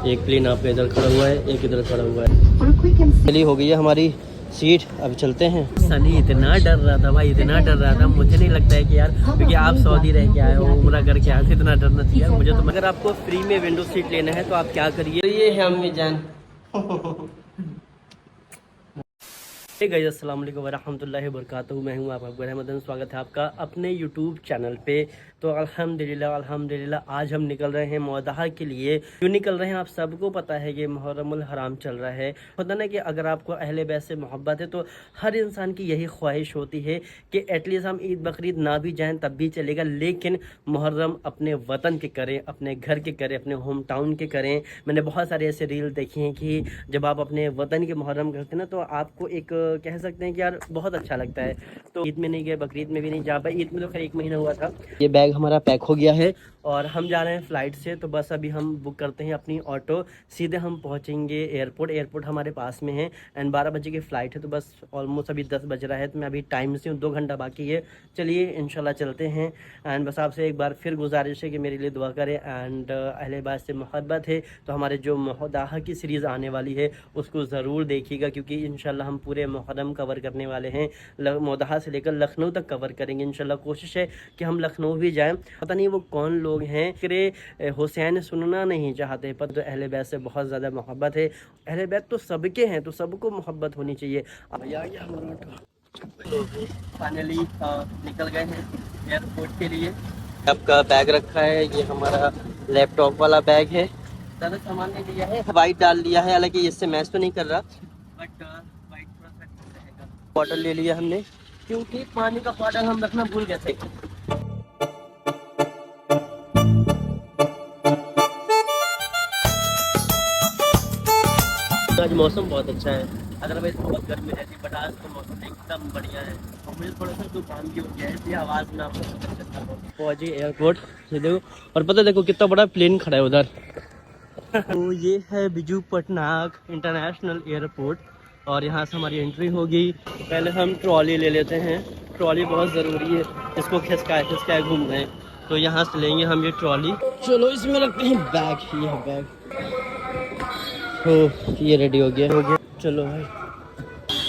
एक प्लेन आपका इधर खड़ा हुआ है, एक इधर खड़ा हुआ है। चलिए हो गई है हमारी सीट, अब चलते हैं। सनी इतना डर रहा था भाई, इतना डर रहा था। मुझे नहीं लगता है कि यार, क्योंकि आप सऊदी रह के आए हो, उम्रा करके आए हो, इतना डरना चाहिए मुझे तो। अगर आपको फ्री में विंडो सीट लेना है तो आप क्या करिए, ये है अम्मी जान। गाइस अस्सलाम वालेकुम वरहमतुल्लाहि वबरकातुहू। मैं हूं आपका रहमतन, स्वागत है आपका अपने यूट्यूब चैनल पे। तो अल्हम्दुलिल्लाह आज हम निकल रहे हैं मौदहा के लिए। क्यों निकल रहे हैं आप सबको पता है कि मुहर्रमुल हराम चल रहा है। पता ना कि अगर आपको अहले बैत से मोहब्बत है तो हर इंसान की यही ख्वाहिश होती है कि एटलीस्ट हम ईद बकरीद ना भी जाएँ तब भी चलेगा, लेकिन मुहर्रम अपने वतन के करें, अपने घर के करें, अपने होम टाउन के करें। मैंने बहुत सारे ऐसे रील देखे हैं कि जब आप अपने वतन के मुहर्रम करते हैं ना तो आपको एक कह सकते हैं कि यार बहुत अच्छा लगता है। तो ईद में नहीं गए, बकरीद में भी नहीं जा पाए। ईद में तो खैर 1 महीना हुआ था। ये बैग हमारा पैक हो गया है और हम जा रहे हैं फ़्लाइट से। तो बस अभी हम बुक करते हैं अपनी ऑटो, सीधे हम पहुंचेंगे एयरपोर्ट हमारे पास में है एंड 12 बजे की फ़्लाइट है। तो बस ऑलमोस्ट अभी 10 बज रहा है, तो मैं अभी टाइम से हूँ, 2 घंटा बाकी है। चलिए इंशाल्लाह चलते हैं। एंड बस आपसे एक बार फिर गुजारिश है कि मेरे लिए दुआ करें। एंड अहले बैत से मोहब्बत है तो हमारे जो मौदहा की सीरीज़ आने वाली है उसको ज़रूर देखिएगा, क्योंकि इंशाल्लाह हम पूरे मुहर्रम कवर करने वाले हैं। मौदहा से लेकर लखनऊ तक कवर करेंगे इंशाल्लाह। कोशिश है कि हम लखनऊ भी जाएं। पता नहीं वो कौन लोग हैं फिक्रे हुसैन सुनना नहीं चाहते, पर तो अहले बैत से बहुत ज़्यादा मोहब्बत है। अहले बैत तो सबके हैं, तो सबको मोहब्बत होनी चाहिए। फाइनली निकल गए हैं एयरपोर्ट के लिए। आपका बैग रखा है, ये हमारा लैपटॉप वाला बैग है। ज़्यादा सामान नहीं लिया है, वाइट डाल दिया है, हालांकि इससे मैच तो नहीं कर रहा, बट वाइट थोड़ा सा रहेगा। बॉटल ले लिया हमने क्योंकि पानी का बॉटल हम रखना भूल गए थे। आज मौसम बहुत अच्छा है, अदरवाइज बहुत गर्मी रहती है, बट आज तो मौसम एकदम बढ़िया है। और मुझे थोड़ा सा जुकाम भी हो गया है, इसलिए आवाज़ में आपको पहुँचे एयरपोर्ट से। देखो और पता देखो कितना बड़ा प्लेन खड़ा है उधर। तो ये है बिजू पटनायक इंटरनेशनल एयरपोर्ट और यहाँ से हमारी एंट्री होगी। पहले हम ट्रॉली ले लेते हैं, ट्रॉली बहुत ज़रूरी है, इसको खिसकाए घूम रहे हैं। तो यहाँ से लेंगे हम ये ट्रॉली। चलो इसमें रखते हैं बैग, ये है बैग। तो ये रेडी हो गया। चलो भाई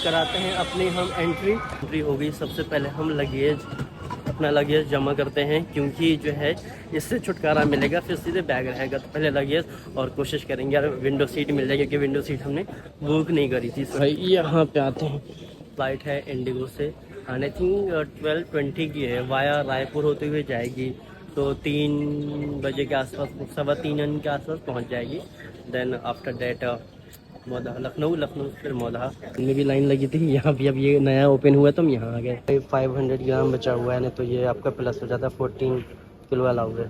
कराते हैं अपनी हम एंट्री हो गई। सबसे पहले हम अपना लगेज जमा करते हैं, क्योंकि जो है इससे छुटकारा मिलेगा, फिर सीधे बैग रहेगा। तो पहले लगेज और कोशिश करेंगे यार विंडो सीट मिल जाए, क्योंकि विंडो सीट हमने बुक नहीं करी थी। भाई यहाँ पे आते हैं, फ़्लाइट है इंडिगो से, आई थिंक 12:20 की है, वाया रायपुर होते हुए जाएगी। तो 3 बजे के आसपास, 3:15 के आसपास पहुँच जाएगी। Then after date Maudaha, Lucknow फिर मौदहा में भी लाइन लगी थी। यहाँ भी अब ये नया ओपन हुआ तो हम यहाँ आ गए। 500 ग्राम बचा हुआ है ना, तो ये आपका प्लस हो जाता है। 14 किलो अलाउड है।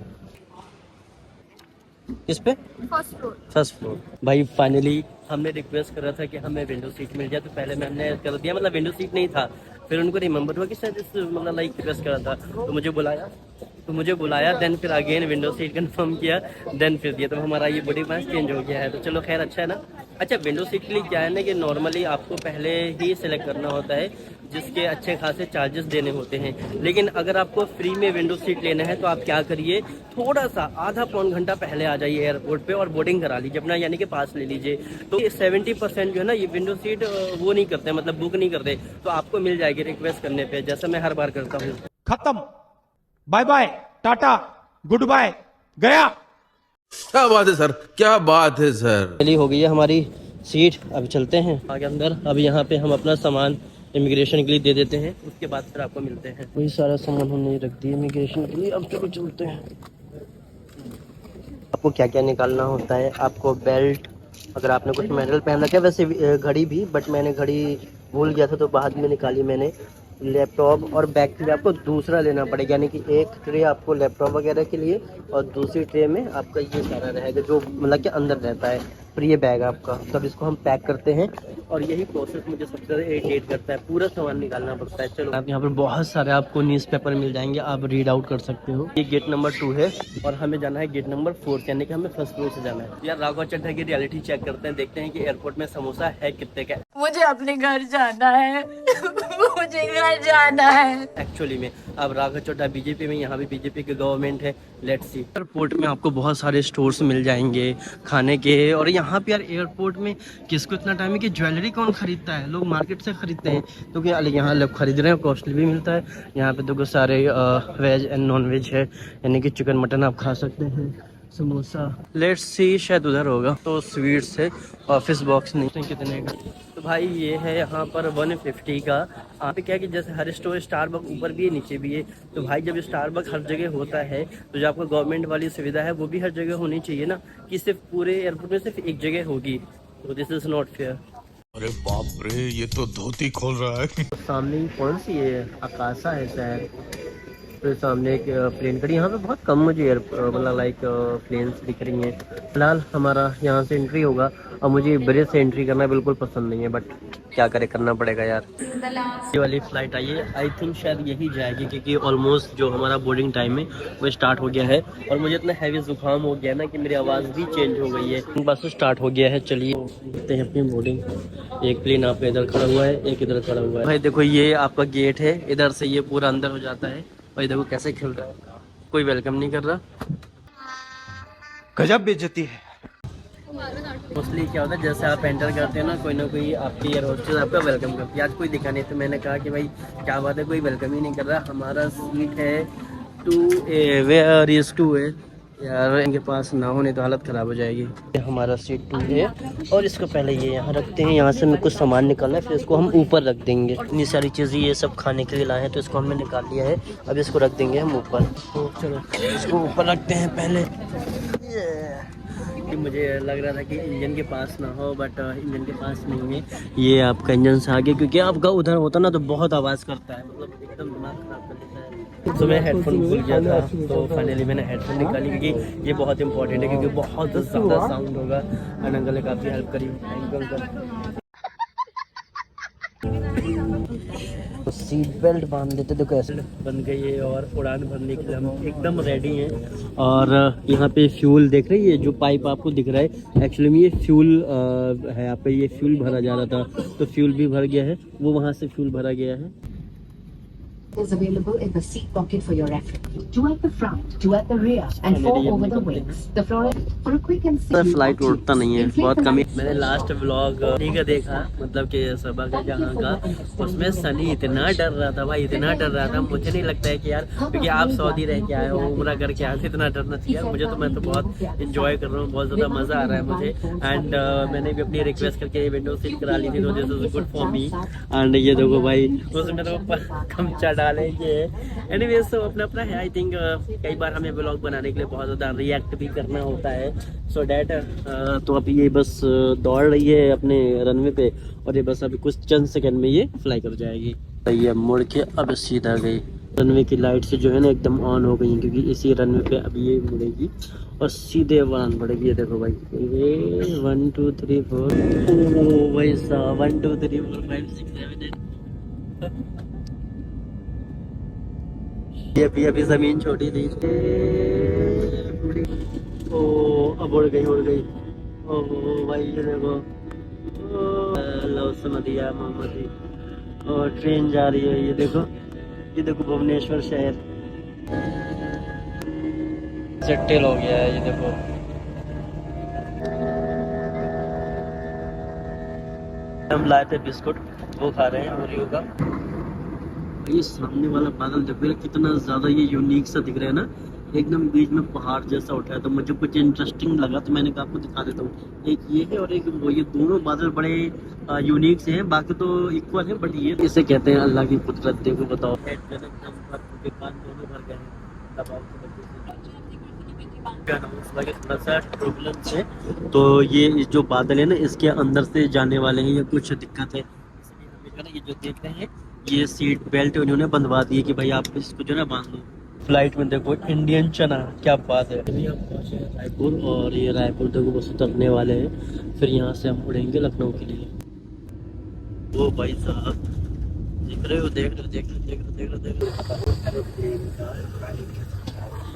किस पे? First floor. भाई फाइनली हमने रिक्वेस्ट करा था कि हमें विंडो सीट मिल जाए, तो पहले मैंने कर दिया, मतलब विंडो सीट नहीं था। फिर उनको रिमेंबर हुआ कि शायद इस मतलब लाइक रिक्वेस्ट करा था, तो मुझे बुलाया। देन फिर अगेन विंडो सीट कंफर्म किया, देन फिर दिया। तो हमारा ये बॉडी पास चेंज हो गया है, तो चलो खैर अच्छा है ना। अच्छा विंडो सीट के लिए क्या है ना कि नॉर्मली आपको पहले ही सिलेक्ट करना होता है, जिसके अच्छे खासे चार्जेस देने होते हैं। लेकिन अगर आपको फ्री में विंडो सीट लेना है तो आप क्या करिए, थोड़ा सा आधा पौन घंटा पहले आ जाइए एयरपोर्ट पे और बोर्डिंग करा लीजिए अपना, यानी कि पास ले लीजिए। तो 70% जो है ना ये विंडो सीट वो नहीं करते, मतलब बुक नहीं करते, तो आपको मिल जाएगी रिक्वेस्ट करने पे, जैसा मैं हर बार करता हूँ। खत्म, bye bye, tata, good bye, गया। क्या बात है सर, क्या बात है सर। चली हो गई है हमारी सीट, अब चलते हैं आगे अंदर। अब यहाँ पे हम अपना सामान इमिग्रेशन के लिए दे देते हैं, उसके बाद फिर आपको मिलते हैं। वही सारा सामान हमने रख दिया इमिग्रेशन के लिए। अब चलो चलते हैं। आपको क्या क्या निकालना होता है, आपको बेल्ट, अगर आपने कुछ मेडल पहन रखा है, वैसे घड़ी भी, बट मैंने घड़ी भूल गया था तो बाद में निकाली मैंने। लैपटॉप और बैग के लिए आपको दूसरा लेना पड़ेगा, यानी कि एक ट्रे आपको लैपटॉप वगैरह के लिए और दूसरी ट्रे में आपका ये सारा रहेगा जो मतलब कि अंदर रहता है। फिर ये बैग आपका, तब इसको हम पैक करते हैं और यही प्रोसेस मुझे सबसे ज़्यादा इरिटेट करता है, पूरा सामान निकालना पड़ता है। चलो आप यहाँ पर बहुत सारे आपको न्यूज़पेपर मिल जाएंगे, आप रीड आउट कर सकते हो। ये गेट नंबर 2 है और हमें जाना है गेट नंबर 4, यानी कि हमें फर्स्ट फ्लोर से जाना है। यार राघव चड्ढा की रियलिटी चेक करते हैं, देखते हैं कि एयरपोर्ट में समोसा है कितने का। मुझे अपने घर जाना है। मुझे घर जाना है। एक्चुअली में अब राघव चोटा बीजेपी में, यहाँ भी बीजेपी की गवर्नमेंट है। Let's see. एयरपोर्ट में आपको बहुत सारे स्टोर्स मिल जाएंगे खाने के। और यहाँ पे यार एयरपोर्ट में किसको इतना टाइम है कि ज्वेलरी कौन खरीदता है, लोग मार्केट से खरीदते हैं, क्योंकि यहाँ लोग खरीद रहे हैं, कॉस्टली भी मिलता है। यहाँ पे देखो सारे वेज एंड नॉन वेज है, यानी कि चिकन मटन आप खा सकते हैं, समोसा। लेट्स सी, शायद उधर होगा। तो स्वीट्स है, ऑफिस बॉक्स नहीं है कितने का। तो भाई ये है यहाँ पर 150 का। यहाँ पे क्या है कि जैसे हर स्टोर स्टारबक ऊपर भी है नीचे भी है। तो भाई जब स्टारबक हर जगह होता है तो जो आपको गवर्नमेंट वाली सुविधा है वो भी हर जगह होनी चाहिए ना, कि सिर्फ पूरे एयरपोर्ट में सिर्फ एक जगह होगी। तो दिस इज नॉट फेयर। अरे बाप रे, ये तो धोती खोल रहा है। तो सामने कौन सी है, आकाशा है शायद। तो सामने एक प्लेन खड़ी। यहाँ पे बहुत कम मुझे मतलब लाइक प्लेन्स दिख रही हैं। फिलहाल हमारा यहाँ से एंट्री होगा और मुझे ब्रिज से एंट्री करना बिल्कुल पसंद नहीं है, बट क्या करे, करना पड़ेगा यार। ये वाली फ्लाइट आई है, आई थिंक शायद यही जाएगी, क्योंकि ऑलमोस्ट जो हमारा बोर्डिंग टाइम है वो स्टार्ट हो गया है। और मुझे इतना हैवी जुकाम हो गया ना कि मेरी आवाज़ भी चेंज हो गई है। बस स्टार्ट हो गया है, चलिए देखते हैं अपनी बोर्डिंग। एक प्लेन आपका इधर खड़ा हुआ है, एक इधर खड़ा हुआ है। भाई देखो ये आपका गेट है, इधर से ये पूरा अंदर हो जाता है। भाई देखो कैसे खिल रहा है, कोई वेलकम नहीं कर रहा। गजब बेइज्जती है। मोस्टली क्या होता है, जैसे आप एंटर करते हैं ना कोई आपकी एयर होस्टेस आपका वेलकम करती है। आज कोई दिखा नहीं, तो मैंने कहा कि भाई क्या बात है, कोई वेलकम ही नहीं कर रहा। हमारा सीट है 2A, वेयर इज 2A यार, इनके पास ना होने तो हालत ख़राब हो जाएगी। हमारा सीट 2A और इसको पहले ये यहाँ रखते हैं। यहाँ से हमें कुछ सामान निकालना है, फिर इसको हम ऊपर रख देंगे। इतनी सारी चीज़ें ये सब खाने के लिए लाए हैं, तो इसको हमने निकाल लिया है। अब इसको रख देंगे हम ऊपर। तो चलो इसको ऊपर रखते हैं पहले। मुझे लग रहा था कि इंजन के पास ना हो, बट इंजन के पास नहीं है। ये आपका इंजन से आगे, क्योंकि आपका उधर होता ना तो बहुत आवाज़ करता है, मतलब एकदम दिमाग खराब कर देता है। तो मैं हेडफोन भूल गया था, तो फाइनली मैंने हेडफोन निकाली, क्योंकि ये बहुत इंपॉर्टेंट है, क्योंकि बहुत ज़्यादा साउंड होगा। एंड अंकल ने काफ़ी हेल्प करी, थैंक यू अंकल। तो सीट बेल्ट बांध देते, देखो ऐसे बन गई है। और उड़ान भरने के लिए हम एकदम रेडी हैं। और यहाँ पे फ्यूल देख रही है, जो पाइप आपको दिख रहा है, एक्चुअली में ये फ्यूल है। यहाँ पे ये फ्यूल भरा जा रहा था, तो फ्यूल भी भर गया है, वो वहाँ से फ्यूल भरा गया है। is available in the seat pocket for your reference. 2 at the front, 2 at the rear, and 4 over the wings. The floor for a quick and simple. Flight उड़ता नहीं है, बहुत कम ही। मैंने लास्ट व्लॉग नहीं का देखा, मतलब कि सबा का जहाँ का, उसमें सनी इतना डर रहा था भाई, इतना डर रहा था। मुझे नहीं लगता है कि यार, क्योंकि आप सऊदी रह के आए हो, उम्रा करके आए, इतना डरना चाहिए मुझे। तो मैं तो बहुत इंजॉय कर रहा हूँ, बहुत ज़्यादा मज़ा आ रहा है मुझे। एंड मैंने भी अपनी रिक्वेस्ट करके विंडो सीट करा ली थी, तो this is good for me. And ये देखो भाई, उसमें तो कमचा डालेंगे। एनीवेज तो अपना अपना है। आई थिंक कई बार हमें ब्लॉग बनाने के लिए बहुत ज़्यादा रिएक्ट भी करना होता है, सो डैट तो अभी ये बस दौड़ रही है अपने रनवे पे, और ये बस अभी कुछ चंद सेकंड में ये फ्लाई कर जाएगी। ये मुड़ के अब सीधा गई। रनवे की लाइट से जो है ना एकदम ऑन हो गई, क्योंकि इसी रनवे पे अभी ये मुड़ेगी और सीधे उड़ान पड़ेगी। ये देखो भाई, ये 1 2 3 4, ओ भाई साहब, 1 2 3 4 5 6 7 8। ये अभी जमीन छोटी थी। ओ अब उड़ गई, उड़ गई। ओ भाई ये देखो, लौसमदिया मोहम्मदी, और ट्रेन जा रही है। ये देखो भुवनेश्वर शहर सेटल हो गया है। ये देखो हम लाए थे बिस्कुट, वो खा रहे हैं ओरियो का। ये सामने वाला बादल देखो कितना ज्यादा ये यूनिक सा दिख रहा है ना, एकदम बीच में पहाड़ जैसा उठा है। तो मुझे कुछ इंटरेस्टिंग लगा, तो मैंने कहा आपको दिखा देता हूँ। एक ये है और एक वो, ये दोनों बादल बड़े यूनिक से हैं, बाकी तो इक्वल है, बट ये इसे कहते हैं अल्लाह की कुदरत। देखो बताओ, दोनों भर गए थोड़ा सा प्रॉब्लम है। तो ये जो बादल है ना, इसके अंदर से जाने वाले हैं, ये कुछ दिक्कत है। ये जो देख रहे हैं, ये सीट बेल्ट उन्होंने बंधवा दी है कि भाई आप इसको जो है बांध लो। फ्लाइट में देखो इंडियन चना, क्या बात है। अभी हम पहुंचे हैं रायपुर, और ये रायपुर देखो बस उतरने वाले हैं, फिर यहाँ से हम उड़ेंगे लखनऊ के लिए। वो भाई साहब देख रहे हो, देख रहे हो।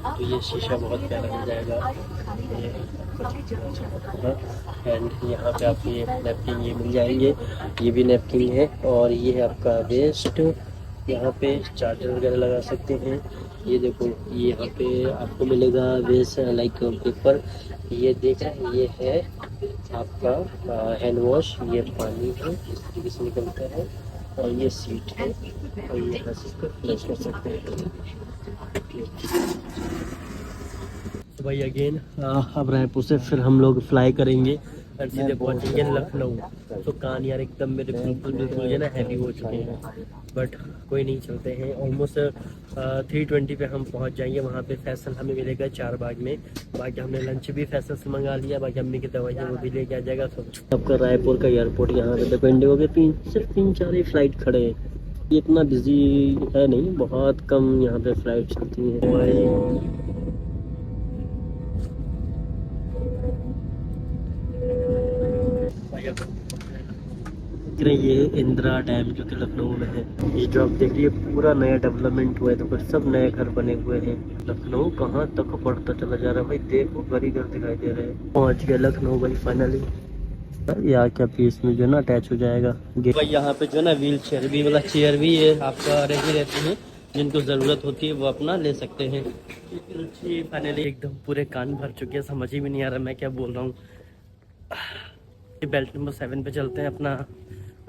तो ये शीशा बहुत प्यारा मिल जाएगा एंड यहाँ पे आपको ये नैपकिन ये मिल जाएंगे, ये भी नैपकिन है। और ये है आपका वेस्ट, यहाँ पे चार्जर वगैरह लगा सकते हैं। ये देखो ये यहाँ पे आपको मिलेगा वेस्ट लाइक पेपर। ये देख रहे हैं ये है आपका हैंड वॉश, ये पानी है इसमें निकलता है और ये सीट है और ये यहाँ से इसको फ्लश कर सकते हैं। तो भाई अगेन अब रायपुर से फिर हम लोग फ्लाई करेंगे और सीधे पहुंचेंगे लखनऊ। तो कान यार एकदम मेरे बिल्कुल जो ना हैवी हो चुके हैं, बट कोई नहीं, चलते हैं। ऑलमोस्ट 3:20 पे हम पहुंच जाएंगे वहाँ पे। फैसल हमें मिलेगा 4 बाग में। बाकी हमने लंच भी फैसल से मंगा लिया, बाकी अम्मी की दवाइयाँ वो भी लेके आ जाएगा। सबका रायपुर का एयरपोर्ट यहाँ पे देखो इंडिगो के सिर्फ 3-4 ही फ्लाइट खड़े हैं। ये इतना बिजी है नहीं, बहुत कम यहाँ पे फ्लाइट चलती हैं। ये इंदिरा डैम जो कि लखनऊ में है, ये जो आप देख रही है पूरा नया डेवलपमेंट हुआ है। तो सब नए घर बने हुए हैं। लखनऊ कहाँ तक बढ़ता चला जा रहा है भाई, देखो घर ही घर दिखाई दे रहे हैं। पहुंच गए लखनऊ भाई फाइनली। यहाँ क्या पीस में जो ना अटैच हो जाएगा भाई। यहाँ पे जो ना व्हील चेयर भी वाला चेयर भी है आपका रेडी रहती है, जिनको ज़रूरत होती है वो अपना ले सकते हैं। फाइनली एकदम पूरे कान भर चुके हैं, समझ ही भी नहीं आ रहा मैं क्या बोल रहा हूँ। बेल्ट नंबर 7 पे चलते हैं, अपना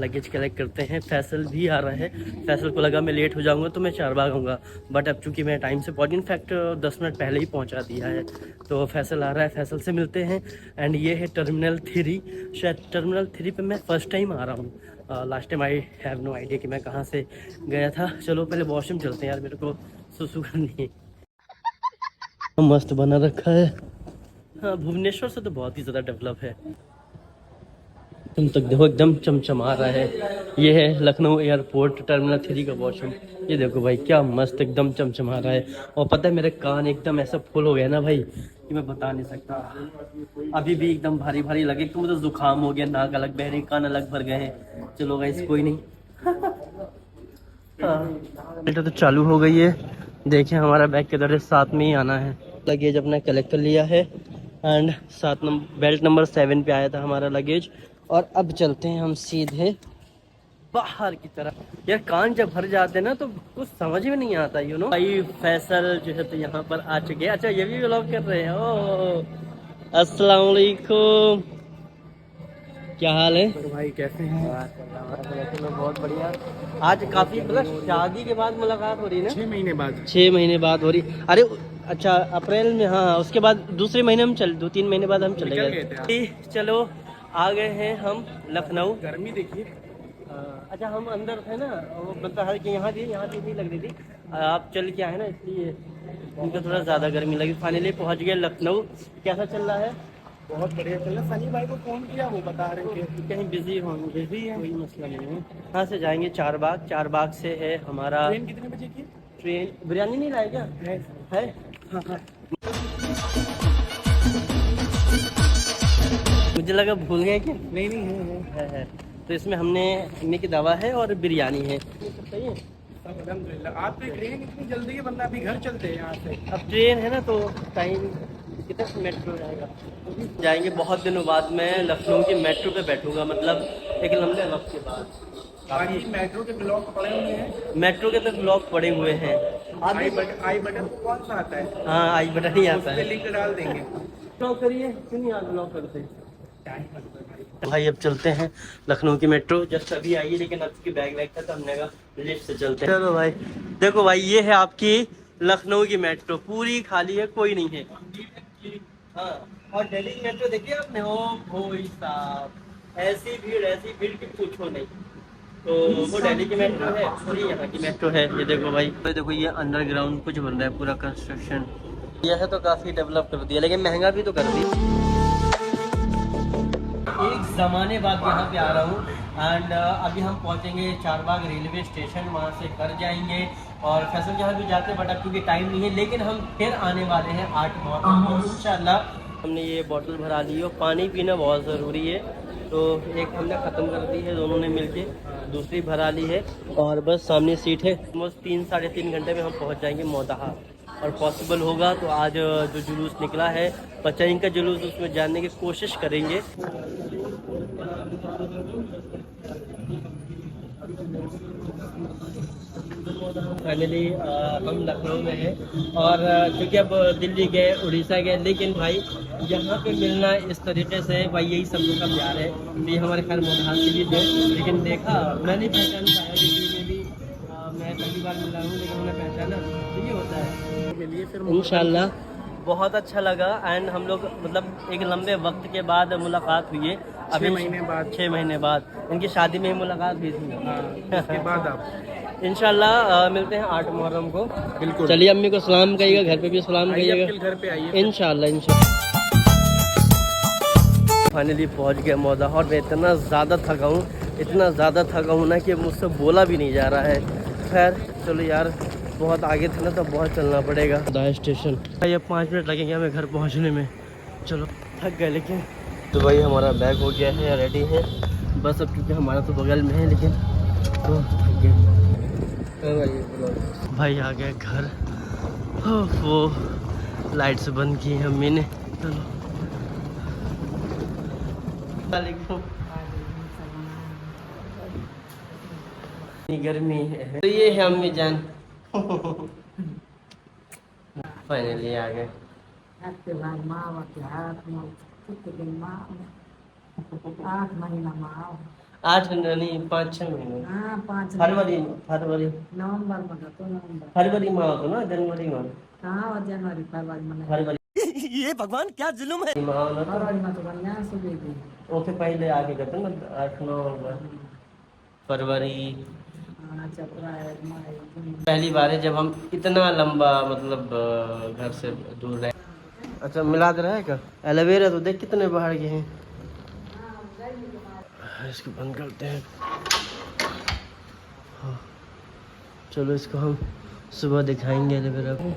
लगेज कलेक्ट करते हैं। फैसल भी आ रहा है। फैसल को लगा मैं लेट हो जाऊंगा तो मैं 4 बाग आऊँगा, बट अब चूंकि मैं टाइम से पहुँच, इनफैक्ट 10 मिनट पहले ही पहुँचा दिया है। तो फैसल आ रहा है, फैसल से मिलते हैं। एंड ये है टर्मिनल 3। शायद टर्मिनल 3 पे मैं फर्स्ट टाइम आ रहा हूँ। Last time I have no idea कि मैं कहाँ से गया था। चलो पहले वॉशरूम चलते हैं यार, मेरे को सुसु करनी है। मस्त बना रखा है। हाँ, भुवनेश्वर से तो बहुत ही ज़्यादा डेवलप है। तुम तक देखो एकदम चमचमा रहा है। ये है लखनऊ एयरपोर्ट टर्मिनल 3 का वॉशरूम। ये देखो भाई क्या मस्त एकदम चमचमा रहा है। और पता है मेरे कान एकदम ऐसा फुल हो गया ना भाई कि मैं बता नहीं सकता। अभी भी एकदम भारी भारी लगे कि मुझे जुकाम हो गया, नाक अलग बह रही, कान अलग भर गए हैं। चलो गाइस कोई नहीं। बेटा तो चालू हो गई है। देखिए हमारा बैग किधर है, साथ में ही आना है। लगेज अपना कलेक्ट कर लिया है एंड बेल्ट नंबर 7 पे आया था हमारा लगेज। और अब चलते हैं हम सीधे बाहर की तरफ। यार कान जब भर जाते हैं ना तो कुछ समझ में नहीं आता, यू नो। भाई फैसल जो है तो यहाँ पर आ चुके हैं। अच्छा ये भी व्लॉग कर रहे हैं। ओह अस्सलाम वालेकुम, क्या हाल है भाई कैसे हैं? बहुत बढ़िया। आज काफी मतलब शादी के बाद मुलाकात हो रही है ना? 6 महीने बाद। 6 महीने बाद हो रही। अरे अच्छा अप्रैल में, हाँ उसके बाद दूसरे महीने हम 2-3 महीने बाद हम चले गए। चलो आ गए हैं हम लखनऊ। गर्मी देखिए। अच्छा हम अंदर थे ना, वो मतलब है कि यहाँ थी नहीं लग रही थी। आप चल के आए ना इसलिए उनको थोड़ा ज़्यादा गर्मी लगी। फाइनली पहुँच गए लखनऊ। कैसा चल रहा है? बहुत बढ़िया चल रहा। सनी भाई को फोन किया, वो बता रहे थे कहीं बिजी होंगे। बिजी है, कोई मसला नहीं है। यहाँ से जाएंगे 4 बाग। 4 बाग से है हमारा ट्रेन कितने बजे की? ट्रेन। बिरयानी नहीं लाए क्या? है? हाँ। मुझे लगा भूल गए क्या? नहीं है। तो इसमें हमने अम्मी की दवा है और बिरयानी है। सही है। अल्हम्दुलिल्लाह। आपकी ट्रेन इतनी जल्दी है, वरना अभी घर चलते हैं यहाँ से। अब ट्रेन है ना तो टाइम कितना, मेट्रो जाएंगे। बहुत दिनों बाद मैं लखनऊ की मेट्रो पे बैठूंगा, मतलब एक लंबे वक्त के बाद। बाकी मेट्रो के ब्लॉक पड़े हुए हैं। मेट्रो के तो ब्लॉक पड़े हुए हैं। आई बटन कौन सा आता है? हाँ आई बटन ही आता है। लिंक डाल देंगे। ब्लॉक करिए, क्यों नहीं आज ब्लॉक करते? भाई अब चलते हैं लखनऊ की मेट्रो। जस्ट अभी आई है लेकिन आपकी बैग था तो हमने कहा लिफ्ट से चलते हैं। चलो भाई देखो भाई ये है आपकी लखनऊ की मेट्रो, पूरी खाली है, कोई नहीं है। हाँ और दिल्ली की मेट्रो देखिए आपने, ओ भाई साहब ऐसी भीड़ की पूछो नहीं। तो वो दिल्ली की मेट्रो है और ये यहाँ की मेट्रो है। ये देखो भाई, देखो ये अंडरग्राउंड कुछ बन रहा है, पूरा कंस्ट्रक्शन। यह है तो काफ़ी डेवलप कर दिया, लेकिन महंगा भी तो कर दिया। एक ज़माने बाद यहाँ पे आ रहा हूँ एंड अभी हम पहुँचेंगे 4 बाग रेलवे स्टेशन, वहाँ से घर जाएंगे और फैसल के यहाँ भी जाते हैं, बट अब क्योंकि टाइम नहीं है। लेकिन हम फिर आने वाले हैं 8-9 को इंशाल्लाह। हमने ये बोतल भरा ली है, पानी पीना बहुत ज़रूरी है, तो एक हमने ख़त्म कर दी है दोनों ने मिलके, दूसरी भरा ली है और बस सामने सीट है। ऑलमोस्ट 3-3.5 घंटे में हम पहुँच जाएंगे मोदाहा। और पॉसिबल होगा तो आज जो जुलूस निकला है बच्चाइन का जुलूस, उसमें जानने की कोशिश करेंगे। फाइनली हम लखनऊ में हैं और क्योंकि अब दिल्ली गए, उड़ीसा गए, लेकिन भाई यहाँ पे मिलना इस तरीके से भाई यही सब लोग का प्यार है। ये हमारे खैर मोहन से भी थे, लेकिन देखा मैं नहीं पहचान पाया क्योंकि में भी मैं पहली बार मिला हूँ, लेकिन उन्हें पहचाना तो ये होता है। इंशाल्लाह बहुत अच्छा लगा एंड हम लोग मतलब एक लंबे वक्त के बाद मुलाकात हुई है। अभी 6 महीने बाद इनकी शादी में ही मुलाकात हुई थी। उसके बाद आप इंशाल्लाह मिलते हैं 8 मुहर्रम को। बिल्कुल, चलिए अम्मी को सलाम कहिएगा, घर पे भी सलाम कहिएगा। घर पे आइए इंशाल्लाह। फाइनली पहुंच गया मौदा और मैं इतना ज़्यादा थका हूँ ना कि मुझसे बोला भी नहीं जा रहा है। खैर चलो यार, बहुत आगे था ना तो बहुत चलना पड़ेगा। दाह स्टेशन ये 5 मिनट लगेंगे हमें घर पहुँचने में। चलो थक गए, लेकिन तो भाई हमारा बैग हो गया है, रेडी है बस अब, क्योंकि हमारा तो बगल में है, लेकिन तो थक गए भाई। आ गए घर, वो लाइट से बंद की है अम्मी ने। चलो गर्मी है तो ये है अम्मी जान। फाइनली आ गए। 8 नहीं 5-6 महीने। फरवरी फरवरी माह होता ना, जनवरी माह फरवरी। ये भगवान क्या जुल्म है। ओके पहले आगे करते ना 8-9 फरवरी। पहली बार है जब हम इतना लंबा मतलब घर से दूर रहे। अच्छा मिलाद रहेगा। एलोवेरा तो देख कितने बाहर गए हैं। इसको बंद करते हैं। चलो इसको हम सुबह दिखाएंगे एलोवेरा को।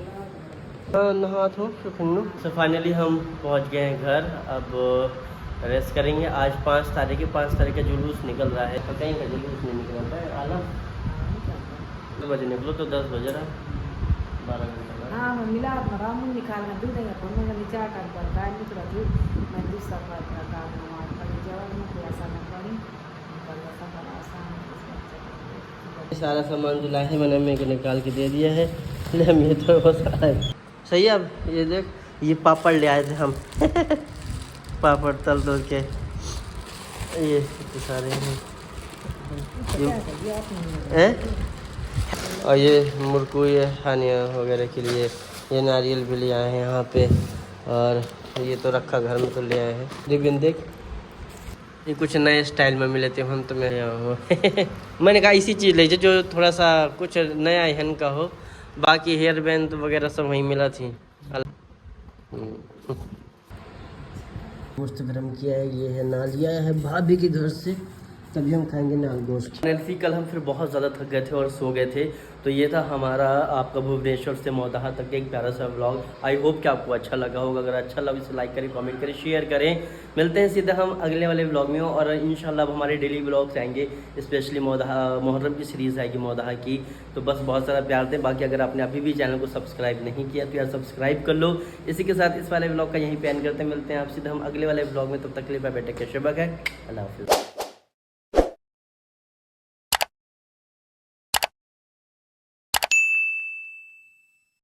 हाँ नहा तो तो फाइनली हम पहुंच गए हैं घर। अब रेस्ट करेंगे। आज 5 तारीख है, 5 तारीख का जुलूस निकल रहा है। तो कहीं का जुलूस नहीं निकल रहा है। आलम 2 बजे निकलो तो 10 बजे रहा, 12 घंटा। सारा सामान जो लाए मैंने अम्मी को निकाल के दे दिया है। ले अम्मी तो वो सारा है सही है। अब ये देख, ये पापड़ ले आए थे हम। पापड़ तल दो के ये सारे हैं। और ये मुर्कू, ये हानिया वगैरह के लिए ये नारियल भी ले आए हैं यहाँ पे। और ये तो रखा घर में तो ले आए हैं। रिबिन देख, ये कुछ नए स्टाइल में मिले थे हम तो मैं मैंने कहा इसी चीज़ ले जो थोड़ा सा कुछ नया हन का हो। बाकी हेयर बैंड वगैरह सब वहीं मिला थी। गोश्त गरम किया है, ये है नालिया है भाभी के घर से, तभी हम खाएंगे नाल गोश्त। कल हम फिर बहुत ज़्यादा थक गए थे और सो गए थे। तो ये था हमारा आपका भुवनेश्वर से मौदाहा तक एक प्यारा सा व्लॉग। आई होप कि आपको अच्छा लगा होगा। अगर अच्छा लगा इसे लाइक करें, कमेंट करें, शेयर करें। मिलते हैं सीधे हम अगले वाले व्लॉग में। और इंशाल्लाह अब हमारे डेली व्लॉग्स आएंगे, स्पेशली मुहर्रम की सीरीज़ आएगी मौदाहा की। तो बस बहुत सारा प्यार दें। बाकी अगर आपने अभी भी चैनल को सब्सक्राइब नहीं किया तो यार सब्सक्राइब कर लो। इसी के साथ इस वाले व्लॉग का यहीं पे एंड करते हैं। मिलते हैं आप सीधे हम अगले वाले व्लॉग में। तब तक के लिए bye bye, take care, Shaba खैर, अल्लाह हाफिज़।